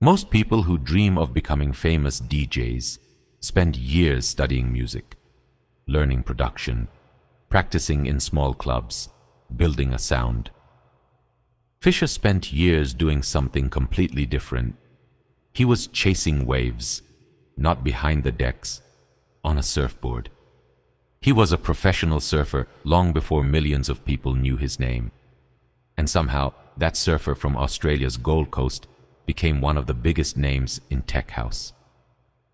Most people who dream of becoming famous DJs spend years studying music, learning production, practicing in small clubs, building a sound. Fisher spent years doing something completely different. He was chasing waves, not behind the decks, on a surfboard. He was a professional surfer long before millions of people knew his name. And somehow, that surfer from Australia's Gold Coast became one of the biggest names in tech house.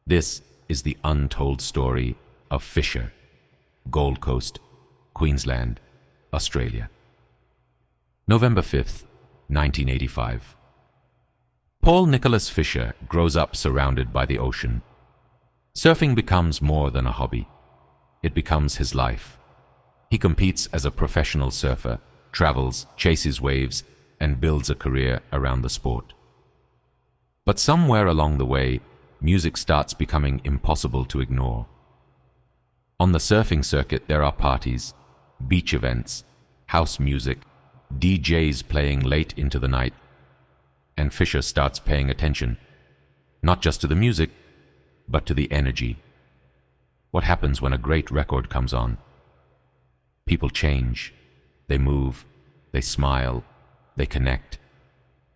This is the untold story of Fisher, Gold Coast, Queensland, Australia. November 5th, 1985. Paul Nicholas Fisher grows up surrounded by the ocean. Surfing becomes more than a hobby. It becomes his life. He competes as a professional surfer, travels, chases waves, and builds a career around the sport. But somewhere along the way, music starts becoming impossible to ignore. On the surfing circuit, there are parties, beach events, house music, DJs playing late into the night, and Fisher starts paying attention, not just to the music, but to the energy. What happens when a great record comes on? People change, they move, they smile, they connect.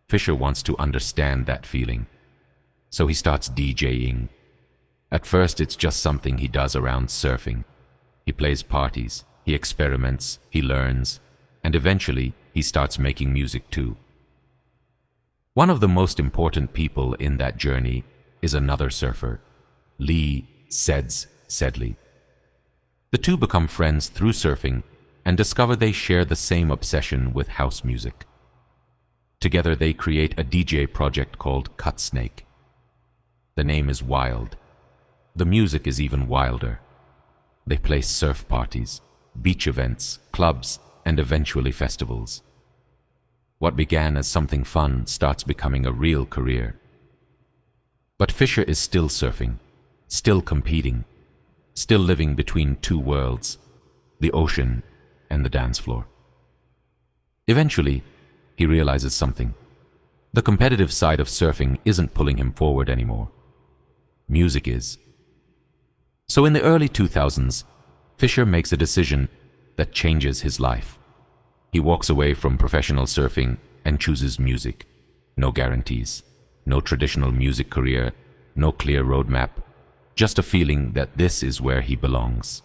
Fisher wants to understand that feeling, so he starts DJing. At first, it's just something he does around surfing. He plays parties, he experiments, he learns, and eventually he starts making music too. One of the most important people in that journey is another surfer, Lee Seds Sedley. The two become friends through surfing and discover they share the same obsession with house music. Together they create a DJ project called Cut Snake. The name is wild. The music is even wilder. They play surf parties, beach events, clubs, and eventually festivals. What began as something fun starts becoming a real career. But Fisher is still surfing, still competing, still living between two worlds, the ocean and the dance floor. Eventually, he realizes something. The competitive side of surfing isn't pulling him forward anymore. Music is. So in the early 2000s, Fisher makes a decision that changes his life. He walks away from professional surfing and chooses music. No guarantees, no traditional music career, no clear roadmap, just a feeling that this is where he belongs.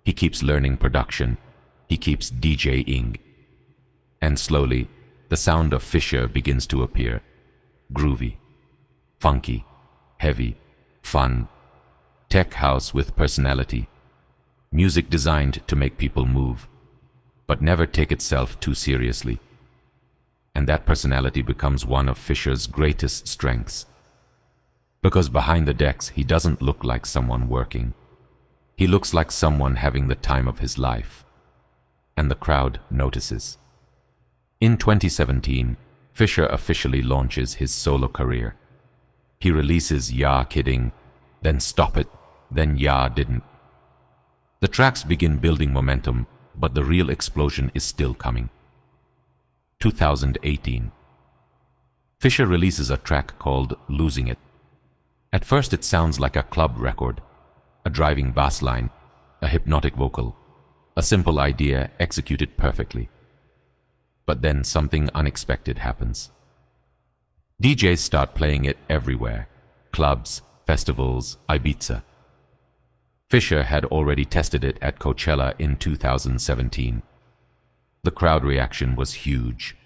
He keeps learning production, he keeps DJing, and slowly, the sound of Fisher begins to appear. Groovy, funky, heavy, fun, tech house with personality, music designed to make people move, but never take itself too seriously. And that personality becomes one of Fisher's greatest strengths. Because behind the decks, he doesn't look like someone working. He looks like someone having the time of his life. And the crowd notices. In 2017, Fisher officially launches his solo career. He releases Yeah Kidding, then Stop It, then Yeah Didn't. The tracks begin building momentum, but the real explosion is still coming. 2018. Fisher releases a track called Losing It. At first it sounds like a club record, a driving bass line, a hypnotic vocal, a simple idea executed perfectly. But then something unexpected happens. DJs start playing it everywhere, clubs, festivals, Ibiza. Fisher had already tested it at Coachella in 2017. The crowd reaction was huge,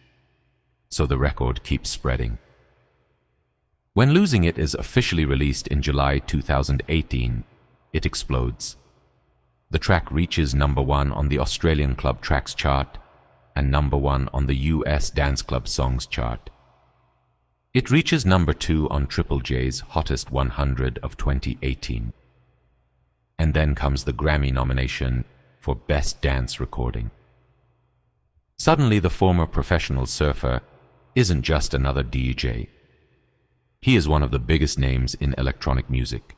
so the record keeps spreading. When Losing It is officially released in July 2018, it explodes. The track reaches #1 on the Australian Club Tracks chart and #1 on the US Dance Club Songs chart. It reaches #2 on Triple J's Hottest 100 of 2018. And then comes the Grammy nomination for Best Dance Recording. Suddenly, the former professional surfer isn't just another DJ. He is one of the biggest names in electronic music.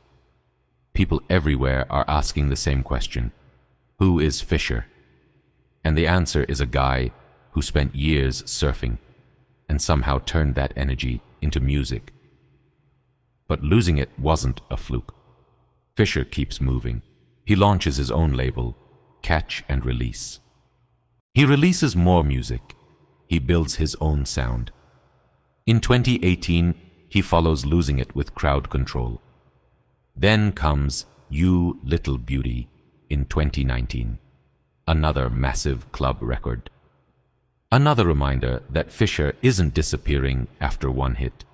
People everywhere are asking the same question: who is Fisher? And the answer is a guy who spent years surfing and somehow turned that energy into music But losing it wasn't a fluke. Fisher keeps moving. He launches his own label, Catch and Release. He releases more music. He builds his own sound. In 2018, he follows Losing It with Crowd Control. Then comes You Little Beauty in 2019, another massive club record. Another reminder that Fisher isn't disappearing after one hit.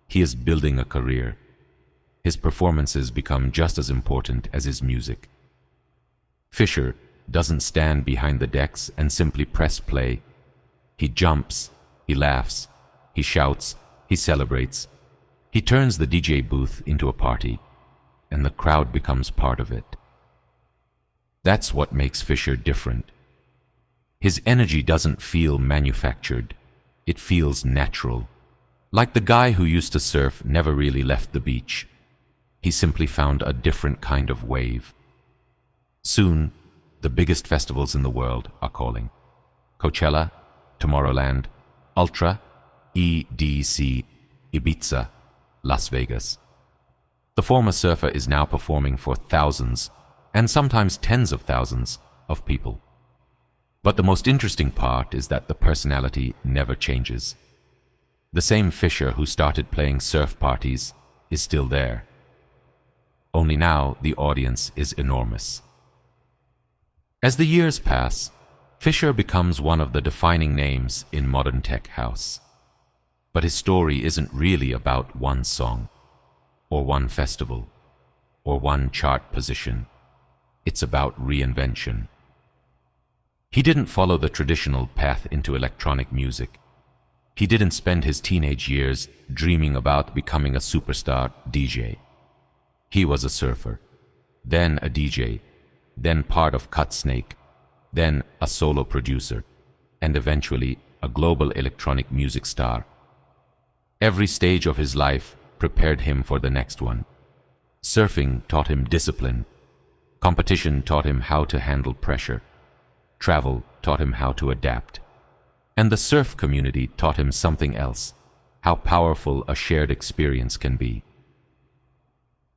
He is building a career. His performances become just as important as his music. Fisher doesn't stand behind the decks and simply press play. He jumps, he laughs, he shouts, he celebrates. He turns the DJ booth into a party, and the crowd becomes part of it. That's what makes Fisher different. His energy doesn't feel manufactured. It feels natural. Like the guy who used to surf never really left the beach. He simply found a different kind of wave. Soon, the biggest festivals in the world are calling. Coachella, Tomorrowland, Ultra, EDC, Ibiza, Las Vegas. The former surfer is now performing for thousands, and sometimes tens of thousands, of people. But the most interesting part is that the personality never changes. The same Fisher who started playing surf parties is still there. Only now the audience is enormous. As the years pass, Fisher becomes one of the defining names in modern tech house. But his story isn't really about one song, or one festival, or one chart position. It's about reinvention. He didn't follow the traditional path into electronic music. He didn't spend his teenage years dreaming about becoming a superstar DJ. He was a surfer, then a DJ, then part of Cutsnake, then a solo producer, and eventually a global electronic music star. Every stage of his life prepared him for the next one. Surfing taught him discipline. Competition taught him how to handle pressure. Travel taught him how to adapt. And the surf community taught him something else, how powerful a shared experience can be.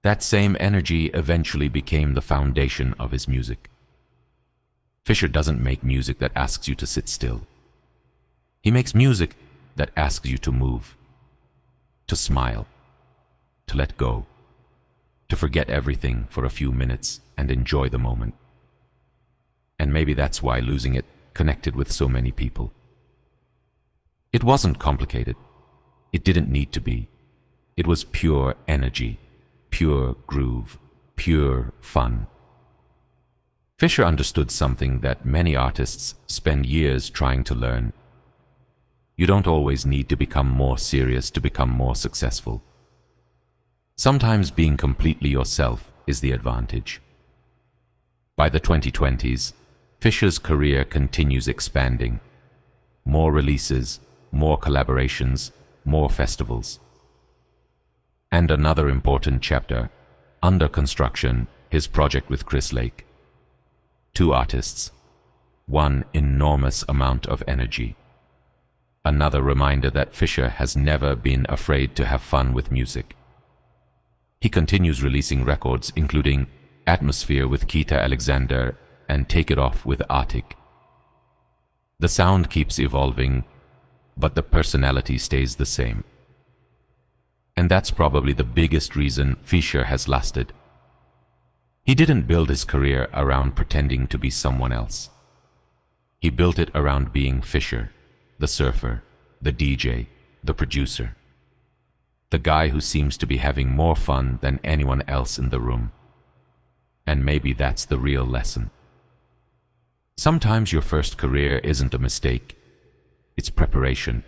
That same energy eventually became the foundation of his music. Fisher doesn't make music that asks you to sit still. He makes music that asks you to move, to smile, to let go, to forget everything for a few minutes and enjoy the moment. And maybe that's why Losing It connected with so many people. It wasn't complicated. It didn't need to be. It was pure energy, pure groove, pure fun. Fisher understood something that many artists spend years trying to learn. You don't always need to become more serious to become more successful. Sometimes being completely yourself is the advantage. By the 2020s, Fisher's career continues expanding. More releases, more collaborations, more festivals. And another important chapter, under construction, his project with Chris Lake. 2 artists, one enormous amount of energy. Another reminder that Fisher has never been afraid to have fun with music. He continues releasing records including Atmosphere with Keita Alexander and Take It Off with Arctic. The sound keeps evolving, but the personality stays the same. And that's probably the biggest reason Fisher has lasted. He didn't build his career around pretending to be someone else. He built it around being Fisher, the surfer, the DJ, the producer. The guy who seems to be having more fun than anyone else in the room. And maybe that's the real lesson. Sometimes your first career isn't a mistake. It's preparation.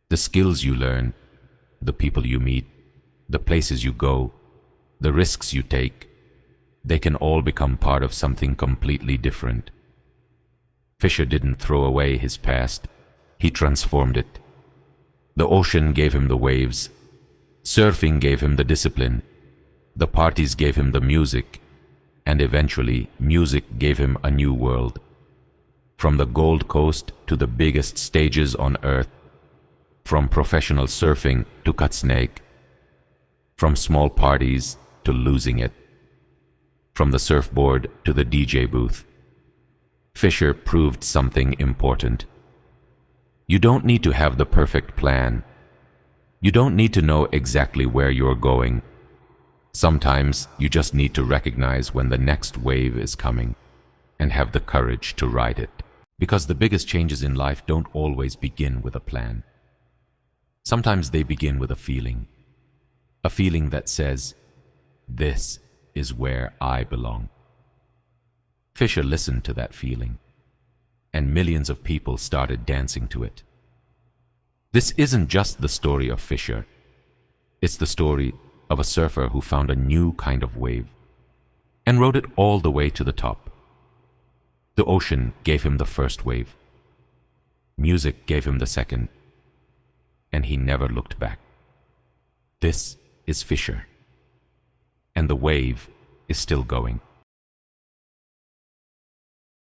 The skills you learn, the people you meet, the places you go, the risks you take, they can all become part of something completely different. Fisher didn't throw away his past. He transformed it. The ocean gave him the waves. Surfing gave him the discipline. The parties gave him the music. And eventually, music gave him a new world. From the Gold Coast to the biggest stages on Earth. From professional surfing to Cutsnake. From small parties to losing it. From the surfboard to the DJ booth. Fisher proved something important. You don't need to have the perfect plan. You don't need to know exactly where you're going. Sometimes you just need to recognize when the next wave is coming and have the courage to ride it. Because the biggest changes in life don't always begin with a plan. Sometimes they begin with a feeling that says, "This is where I belong." Fisher listened to that feeling, and millions of people started dancing to it. This isn't just the story of Fisher. It's the story of a surfer who found a new kind of wave and rode it all the way to the top. The ocean gave him the first wave. Music gave him the second, and he never looked back. This is Fisher, and the wave is still going.